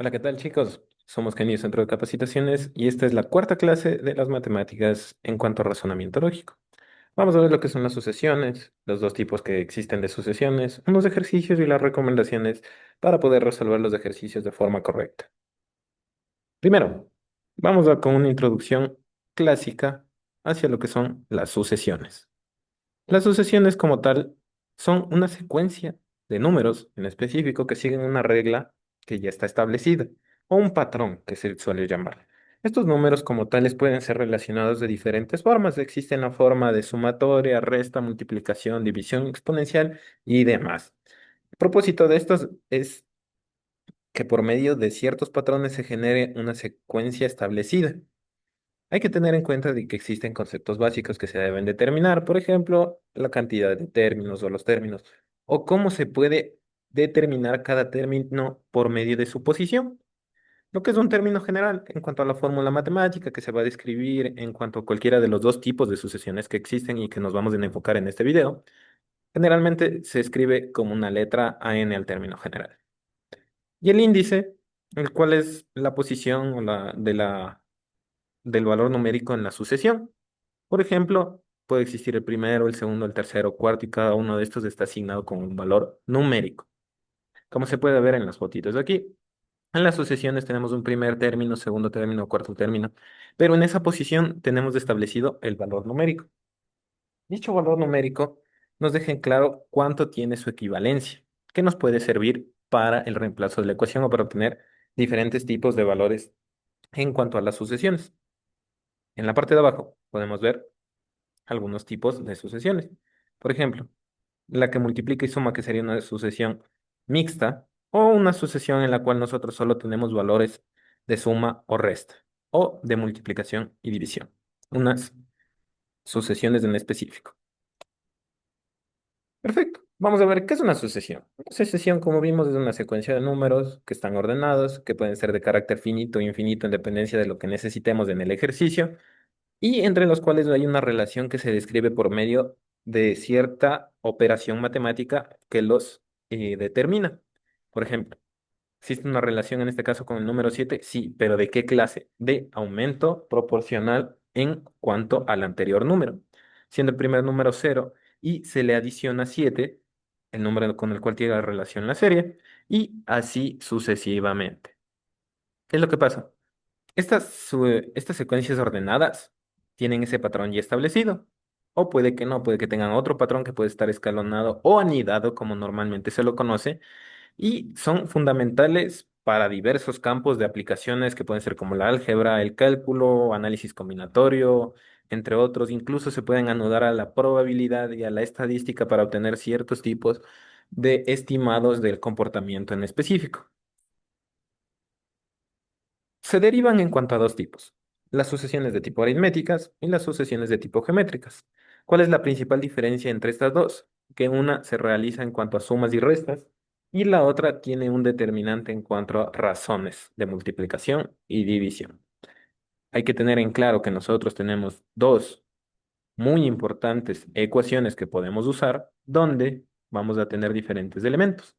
Hola, ¿qué tal, chicos? Somos Kenny Centro de Capacitaciones y esta es la cuarta clase de las matemáticas en cuanto a razonamiento lógico. Vamos a ver lo que son las sucesiones, los dos tipos que existen de sucesiones, unos ejercicios y las recomendaciones para poder resolver los ejercicios de forma correcta. Primero, con una introducción clásica hacia lo que son las sucesiones. Las sucesiones como tal son una secuencia de números en específico que siguen una regla que ya está establecida o un patrón que se suele llamar. Estos números como tales pueden ser relacionados de diferentes formas. Existen la forma de sumatoria, resta, multiplicación, división exponencial y demás. El propósito de estos es que por medio de ciertos patrones se genere una secuencia establecida. Hay que tener en cuenta de que existen conceptos básicos que se deben determinar, por ejemplo, la cantidad de términos o los términos, o cómo se puede determinar cada término por medio de su posición. Lo que es un término general en cuanto a la fórmula matemática que se va a describir en cuanto a cualquiera de los dos tipos de sucesiones que existen y que nos vamos a enfocar en este video, generalmente se escribe como una letra AN al término general. Y el índice, el cual es la posición o del valor numérico en la sucesión. Por ejemplo, puede existir el primero, el segundo, el tercero, cuarto y cada uno de estos está asignado con un valor numérico, como se puede ver en las fotitos de aquí. En las sucesiones tenemos un primer término, segundo término, cuarto término, pero en esa posición tenemos establecido el valor numérico. Dicho valor numérico nos deja en claro cuánto tiene su equivalencia, que nos puede servir para el reemplazo de la ecuación o para obtener diferentes tipos de valores en cuanto a las sucesiones. En la parte de abajo podemos ver algunos tipos de sucesiones. Por ejemplo, la que multiplica y suma, que sería una sucesión mixta, o una sucesión en la cual nosotros solo tenemos valores de suma o resta, o de multiplicación y división. Unas sucesiones en específico. Perfecto. Vamos a ver qué es una sucesión. Una sucesión, como vimos, es una secuencia de números que están ordenados, que pueden ser de carácter finito o infinito en dependencia de lo que necesitemos en el ejercicio y entre los cuales hay una relación que se describe por medio de cierta operación matemática que los determina. Por ejemplo, ¿existe una relación en este caso con el número 7? Sí, pero ¿de qué clase? De aumento proporcional en cuanto al anterior número. Siendo el primer número 0 y se le adiciona 7, el número con el cual tiene la relación la serie, y así sucesivamente. ¿Qué es lo que pasa? Estas secuencias ordenadas tienen ese patrón ya establecido. O puede que no, puede que tengan otro patrón que puede estar escalonado o anidado, como normalmente se lo conoce, y son fundamentales para diversos campos de aplicaciones que pueden ser como la álgebra, el cálculo, análisis combinatorio, entre otros. Incluso se pueden anudar a la probabilidad y a la estadística para obtener ciertos tipos de estimados del comportamiento en específico. Se derivan en cuanto a dos tipos, las sucesiones de tipo aritméticas y las sucesiones de tipo geométricas. ¿Cuál es la principal diferencia entre estas dos? Que una se realiza en cuanto a sumas y restas y la otra tiene un determinante en cuanto a razones de multiplicación y división. Hay que tener en claro que nosotros tenemos dos muy importantes ecuaciones que podemos usar donde vamos a tener diferentes elementos.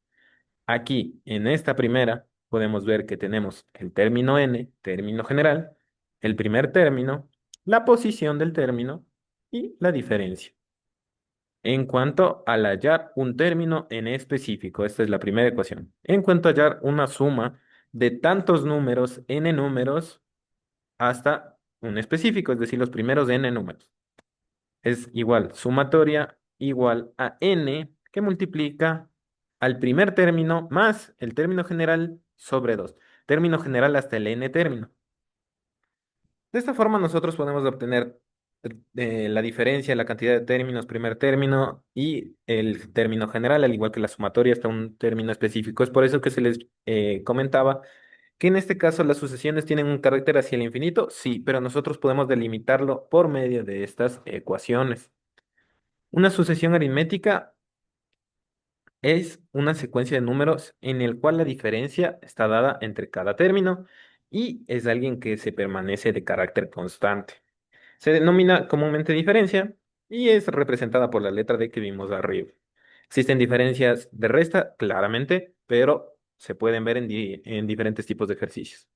Aquí, en esta primera, podemos ver que tenemos el término n, término general, el primer término, la posición del término y la diferencia. En cuanto al hallar un término en específico, esta es la primera ecuación. En cuanto a hallar una suma de tantos números, n números, hasta un específico, es decir, los primeros n números. Es igual, sumatoria igual a n que multiplica al primer término más el término general sobre 2. Término general hasta el n término. De esta forma nosotros podemos obtener la diferencia, la cantidad de términos, primer término y el término general, al igual que la sumatoria hasta un término específico. Es por eso que se les comentaba que en este caso las sucesiones tienen un carácter hacia el infinito, sí, pero nosotros podemos delimitarlo por medio de estas ecuaciones. Una sucesión aritmética es una secuencia de números en el cual la diferencia está dada entre cada término y es alguien que se permanece de carácter constante. Se denomina comúnmente diferencia y es representada por la letra D que vimos arriba. Existen diferencias de resta, claramente, pero se pueden ver en diferentes tipos de ejercicios.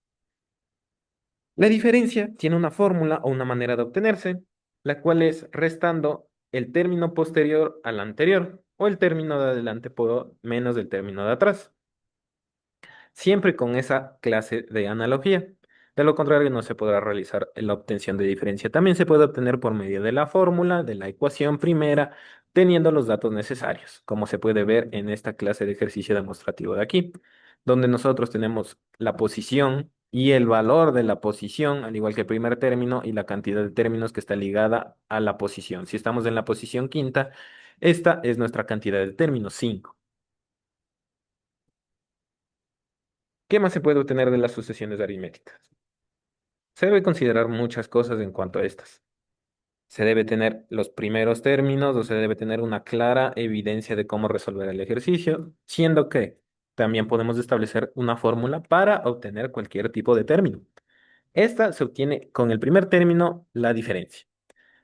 La diferencia tiene una fórmula o una manera de obtenerse, la cual es restando el término posterior al anterior o el término de adelante por menos del término de atrás, siempre con esa clase de analogía. De lo contrario, no se podrá realizar la obtención de diferencia. También se puede obtener por medio de la fórmula, de la ecuación primera, teniendo los datos necesarios, como se puede ver en esta clase de ejercicio demostrativo de aquí, donde nosotros tenemos la posición y el valor de la posición, al igual que el primer término, y la cantidad de términos que está ligada a la posición. Si estamos en la posición quinta, esta es nuestra cantidad de términos, 5. ¿Qué más se puede obtener de las sucesiones aritméticas? Se debe considerar muchas cosas en cuanto a estas. Se debe tener los primeros términos o se debe tener una clara evidencia de cómo resolver el ejercicio, siendo que también podemos establecer una fórmula para obtener cualquier tipo de término. Esta se obtiene con el primer término, la diferencia,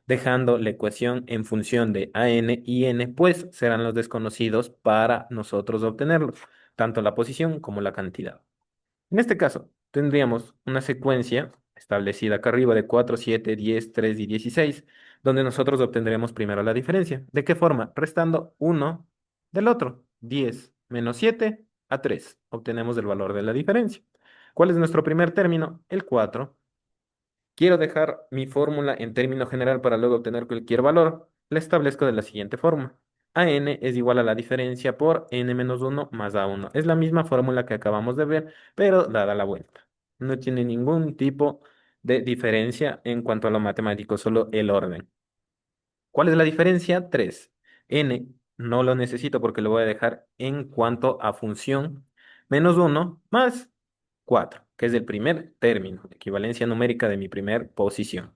dejando la ecuación en función de a n y n, pues serán los desconocidos para nosotros obtenerlos, tanto la posición como la cantidad. En este caso, tendríamos una secuencia establecida acá arriba de 4, 7, 10, 3 y 16, donde nosotros obtendremos primero la diferencia. ¿De qué forma? Restando uno del otro. 10 menos 7 a 3. Obtenemos el valor de la diferencia. ¿Cuál es nuestro primer término? El 4. Quiero dejar mi fórmula en término general para luego obtener cualquier valor. La establezco de la siguiente forma. AN es igual a la diferencia por n menos 1 más A1. Es la misma fórmula que acabamos de ver, pero dada la vuelta. No tiene ningún tipo de diferencia en cuanto a lo matemático, solo el orden. ¿Cuál es la diferencia? 3. N no lo necesito porque lo voy a dejar en cuanto a función menos 1 más 4, que es el primer término, equivalencia numérica de mi primer posición.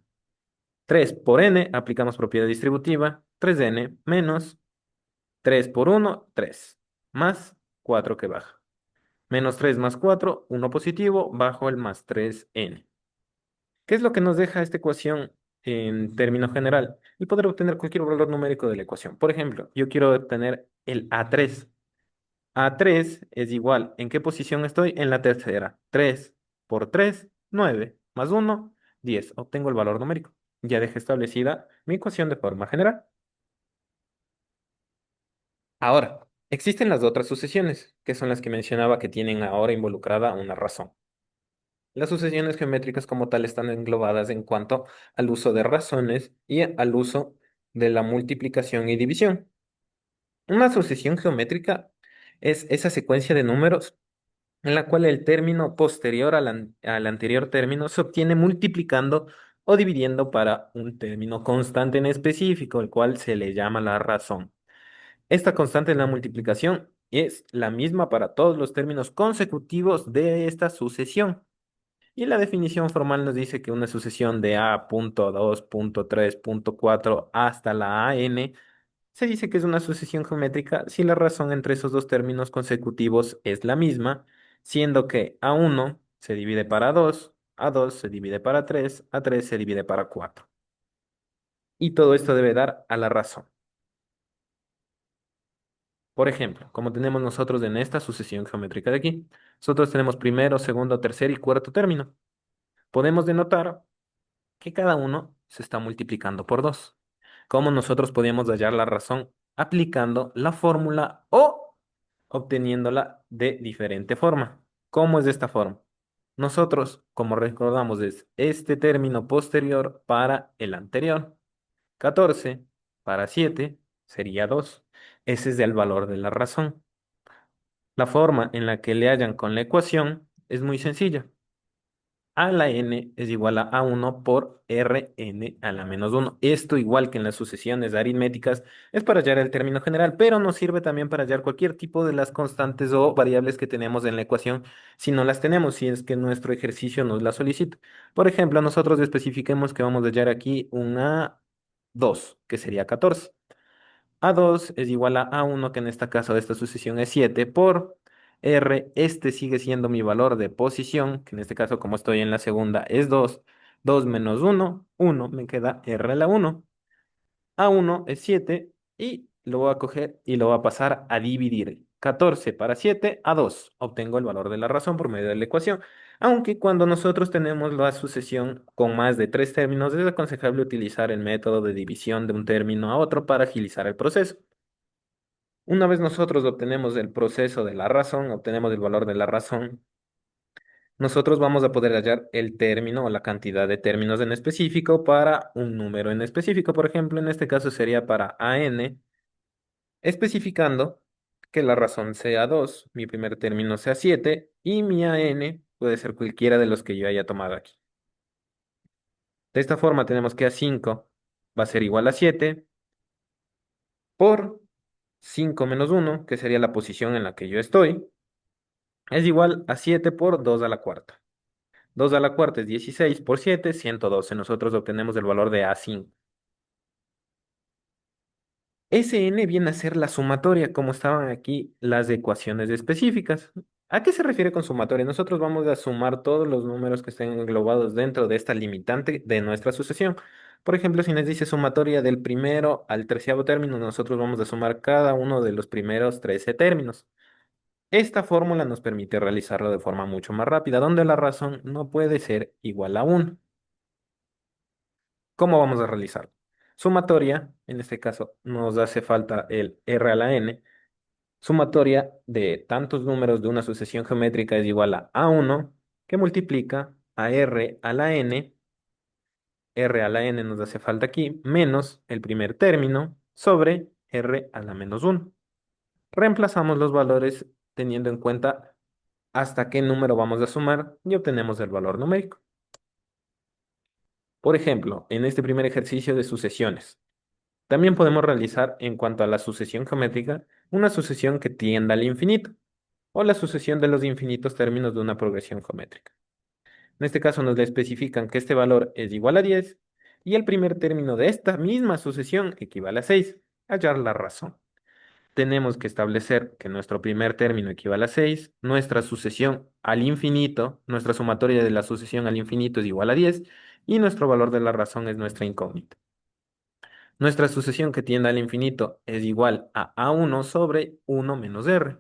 3 por n, aplicamos propiedad distributiva, 3n menos 3 por 1, 3, más 4 que baja. Menos 3 más 4, 1 positivo, bajo el más 3n. ¿Qué es lo que nos deja esta ecuación en término general? El poder obtener cualquier valor numérico de la ecuación. Por ejemplo, yo quiero obtener el A3. A3 es igual, ¿en qué posición estoy? En la tercera. 3 por 3, 9, más 1, 10. Obtengo el valor numérico. Ya dejé establecida mi ecuación de forma general. Ahora, existen las otras sucesiones, que son las que mencionaba que tienen ahora involucrada una razón. Las sucesiones geométricas como tal están englobadas en cuanto al uso de razones y al uso de la multiplicación y división. Una sucesión geométrica es esa secuencia de números en la cual el término posterior al anterior término se obtiene multiplicando o dividiendo para un término constante en específico, el cual se le llama la razón. Esta constante en la multiplicación es la misma para todos los términos consecutivos de esta sucesión. Y la definición formal nos dice que una sucesión de A.2.3.4 hasta la AN se dice que es una sucesión geométrica si la razón entre esos dos términos consecutivos es la misma, siendo que A1 se divide para 2, A2 se divide para 3, A3 se divide para 4. Y todo esto debe dar a la razón. Por ejemplo, como tenemos nosotros en esta sucesión geométrica de aquí, nosotros tenemos primero, segundo, tercer y cuarto término. Podemos denotar que cada uno se está multiplicando por 2. ¿Cómo nosotros podíamos hallar la razón? Aplicando la fórmula o obteniéndola de diferente forma. ¿Cómo es de esta forma? Nosotros, como recordamos, es este término posterior para el anterior. 14 para 7 sería 2. Ese es el valor de la razón. La forma en la que le hallan con la ecuación es muy sencilla. A la n es igual a A1 por Rn a la menos 1. Esto, igual que en las sucesiones aritméticas, es para hallar el término general, pero nos sirve también para hallar cualquier tipo de las constantes o variables que tenemos en la ecuación si no las tenemos, si es que nuestro ejercicio nos la solicita. Por ejemplo, nosotros especifiquemos que vamos a hallar aquí un A2, que sería 14. A2 es igual a A1, que en este caso de esta sucesión es 7, por R, este sigue siendo mi valor de posición, que en este caso como estoy en la segunda es 2. 2 menos 1, 1, me queda R a la 1. A1 es 7 y lo voy a coger y lo voy a pasar a dividir. 14 para 7 a 2. Obtengo el valor de la razón por medio de la ecuación. Aunque cuando nosotros tenemos la sucesión con más de tres términos, es aconsejable utilizar el método de división de un término a otro para agilizar el proceso. Una vez nosotros obtenemos el proceso de la razón, obtenemos el valor de la razón, nosotros vamos a poder hallar el término o la cantidad de términos en específico para un número en específico. Por ejemplo, en este caso sería para AN, especificando que la razón sea 2, mi primer término sea 7 y mi AN puede ser cualquiera de los que yo haya tomado aquí. De esta forma tenemos que A5 va a ser igual a 7 por 5 menos 1, que sería la posición en la que yo estoy, es igual a 7 por 2 a la cuarta. 2 a la cuarta es 16 por 7, 112. Nosotros obtenemos el valor de A5. Sn viene a ser la sumatoria, como estaban aquí las ecuaciones específicas. ¿A qué se refiere con sumatoria? Nosotros vamos a sumar todos los números que estén englobados dentro de esta limitante de nuestra sucesión. Por ejemplo, si nos dice sumatoria del primero al treceavo término, nosotros vamos a sumar cada uno de los primeros 13 términos. Esta fórmula nos permite realizarlo de forma mucho más rápida, donde la razón no puede ser igual a 1. ¿Cómo vamos a realizarlo? Sumatoria, en este caso nos hace falta el R a la N. Sumatoria de tantos números de una sucesión geométrica es igual a A1, que multiplica a R a la N. R a la N nos hace falta aquí, menos el primer término sobre R a la menos 1. Reemplazamos los valores teniendo en cuenta hasta qué número vamos a sumar y obtenemos el valor numérico. Por ejemplo, en este primer ejercicio de sucesiones, también podemos realizar, en cuanto a la sucesión geométrica, una sucesión que tienda al infinito, o la sucesión de los infinitos términos de una progresión geométrica. En este caso nos le especifican que este valor es igual a 10 y el primer término de esta misma sucesión equivale a 6. Hallar la razón. Tenemos que establecer que nuestro primer término equivale a 6, nuestra sucesión al infinito, nuestra sumatoria de la sucesión al infinito es igual a 10 y nuestro valor de la razón es nuestra incógnita. Nuestra sucesión que tiende al infinito es igual a A1 sobre 1 menos R.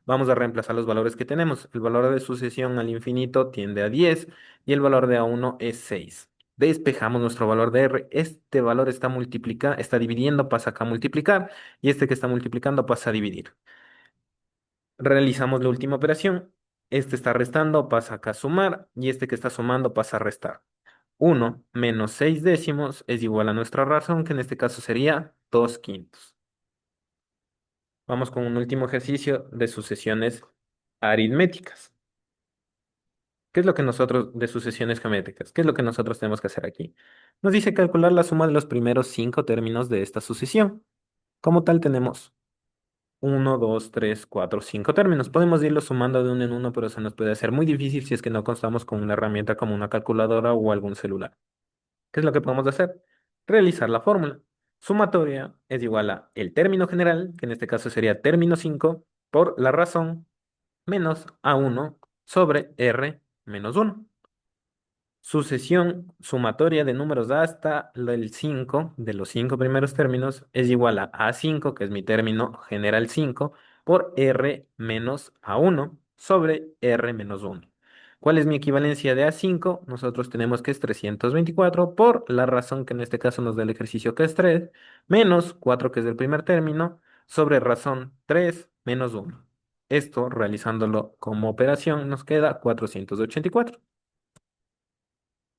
Vamos a reemplazar los valores que tenemos. El valor de sucesión al infinito tiende a 10 y el valor de A1 es 6. Despejamos nuestro valor de R. Este valor está dividiendo, pasa acá a multiplicar, y este que está multiplicando pasa a dividir. Realizamos la última operación. Este está restando, pasa acá a sumar, y este que está sumando pasa a restar. 1 menos 6 décimos es igual a nuestra razón, que en este caso sería 2 quintos. Vamos con un último ejercicio de sucesiones aritméticas. ¿Qué es lo que nosotros, de sucesiones geométricas? ¿Qué es lo que nosotros tenemos que hacer aquí? Nos dice calcular la suma de los primeros 5 términos de esta sucesión. Como tal, tenemos 1, 2, 3, 4, 5 términos. Podemos irlos sumando de uno en uno, pero se nos puede hacer muy difícil si es que no contamos con una herramienta como una calculadora o algún celular. ¿Qué es lo que podemos hacer? Realizar la fórmula. Sumatoria es igual a el término general, que en este caso sería término 5, por la razón menos A1 sobre R menos 1. Sucesión sumatoria de números hasta el 5 de los 5 primeros términos es igual a A5, que es mi término general 5, por R menos A1 sobre R menos 1. ¿Cuál es mi equivalencia de A5? Nosotros tenemos que es 324 por la razón que en este caso nos da el ejercicio, que es 3, menos 4, que es el primer término, sobre razón 3 menos 1. Esto, realizándolo como operación, nos queda 484.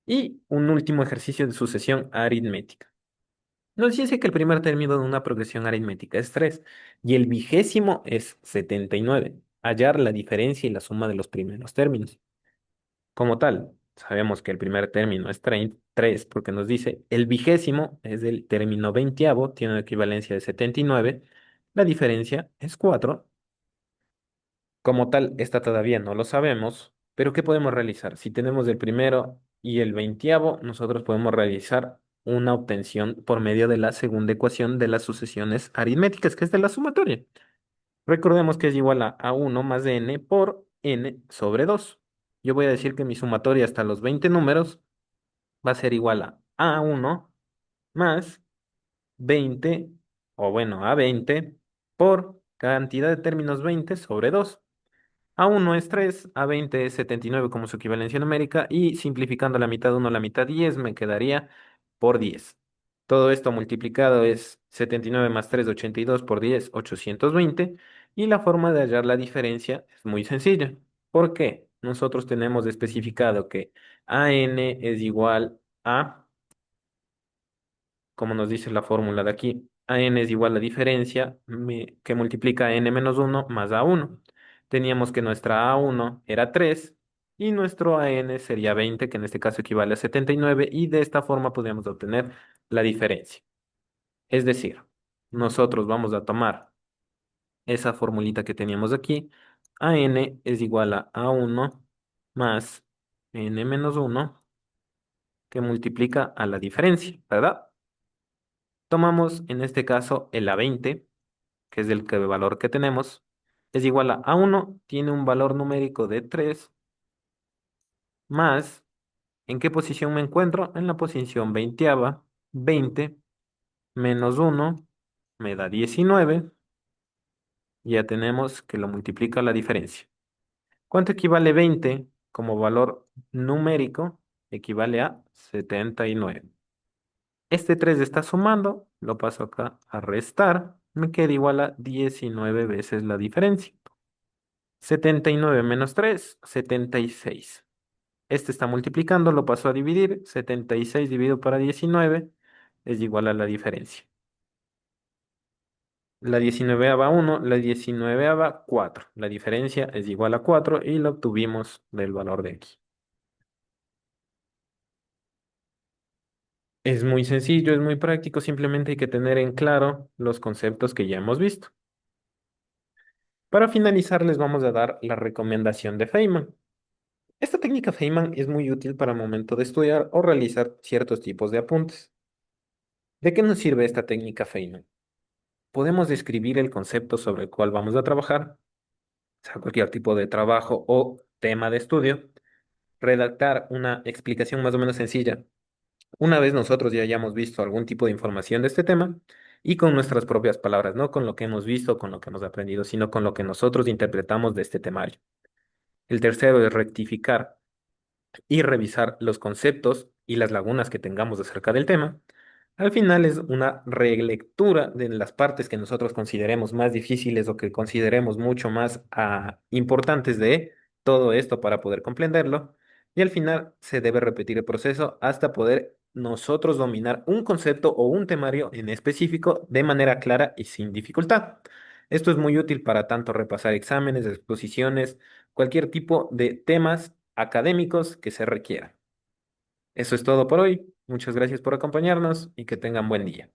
Y un último ejercicio de sucesión aritmética. Nos dice que el primer término de una progresión aritmética es 3 y el vigésimo es 79. Hallar la diferencia y la suma de los primeros términos. Como tal, sabemos que el primer término es 3 porque nos dice el vigésimo es el término veintiavo, tiene una equivalencia de 79. La diferencia es 4. Como tal, esta todavía no lo sabemos, pero ¿qué podemos realizar? Si tenemos el primero y el veintiavo, nosotros podemos realizar una obtención por medio de la segunda ecuación de las sucesiones aritméticas, que es de la sumatoria. Recordemos que es igual a 1 más n por n sobre 2. Yo voy a decir que mi sumatoria hasta los 20 números va a ser igual a A1 más 20, o bueno, A20 por cantidad de términos 20 sobre 2. A1 es 3, A20 es 79 como su equivalencia numérica y simplificando la mitad uno la mitad 10 me quedaría por 10. Todo esto multiplicado es 79 más 3, 82 por 10, 820. Y la forma de hallar la diferencia es muy sencilla. ¿Por qué? Nosotros tenemos especificado que AN es igual a, como nos dice la fórmula de aquí, AN es igual a la diferencia que multiplica N menos uno más A1. Teníamos que nuestra A1 era 3 y nuestro AN sería 20, que en este caso equivale a 79, y de esta forma podríamos obtener la diferencia. Es decir, nosotros vamos a tomar esa formulita que teníamos aquí. AN es igual a A1 más N menos uno que multiplica a la diferencia, ¿verdad? Tomamos en este caso el A20, que es el valor que tenemos, es igual a A1, tiene un valor numérico de 3, más, ¿en qué posición me encuentro? En la posición veinteava. 20 menos uno me da 19, ya tenemos que lo multiplica la diferencia. ¿Cuánto equivale 20 como valor numérico? Equivale a 79. Este 3 está sumando, lo paso acá a restar, me queda igual a 19 veces la diferencia. 79 menos 3, 76. Este está multiplicando, lo paso a dividir, 76 dividido para 19 es igual a la diferencia. La 19ª 1, la 19ª 4. La diferencia es igual a 4 y lo obtuvimos del valor de aquí. Es muy sencillo, es muy práctico, simplemente hay que tener en claro los conceptos que ya hemos visto. Para finalizar, les vamos a dar la recomendación de Feynman. Esta técnica Feynman es muy útil para el momento de estudiar o realizar ciertos tipos de apuntes. ¿De qué nos sirve esta técnica Feynman? Podemos describir el concepto sobre el cual vamos a trabajar, sea cualquier tipo de trabajo o tema de estudio, redactar una explicación más o menos sencilla una vez nosotros ya hayamos visto algún tipo de información de este tema y con nuestras propias palabras, no con lo que hemos visto, con lo que hemos aprendido, sino con lo que nosotros interpretamos de este temario. El tercero es rectificar y revisar los conceptos y las lagunas que tengamos acerca del tema. Al final es una relectura de las partes que nosotros consideremos más difíciles o que consideremos mucho más importantes de todo esto para poder comprenderlo. Y al final se debe repetir el proceso hasta poder nosotros dominar un concepto o un temario en específico de manera clara y sin dificultad. Esto es muy útil para tanto repasar exámenes, exposiciones, cualquier tipo de temas académicos que se requieran. Eso es todo por hoy. Muchas gracias por acompañarnos y que tengan buen día.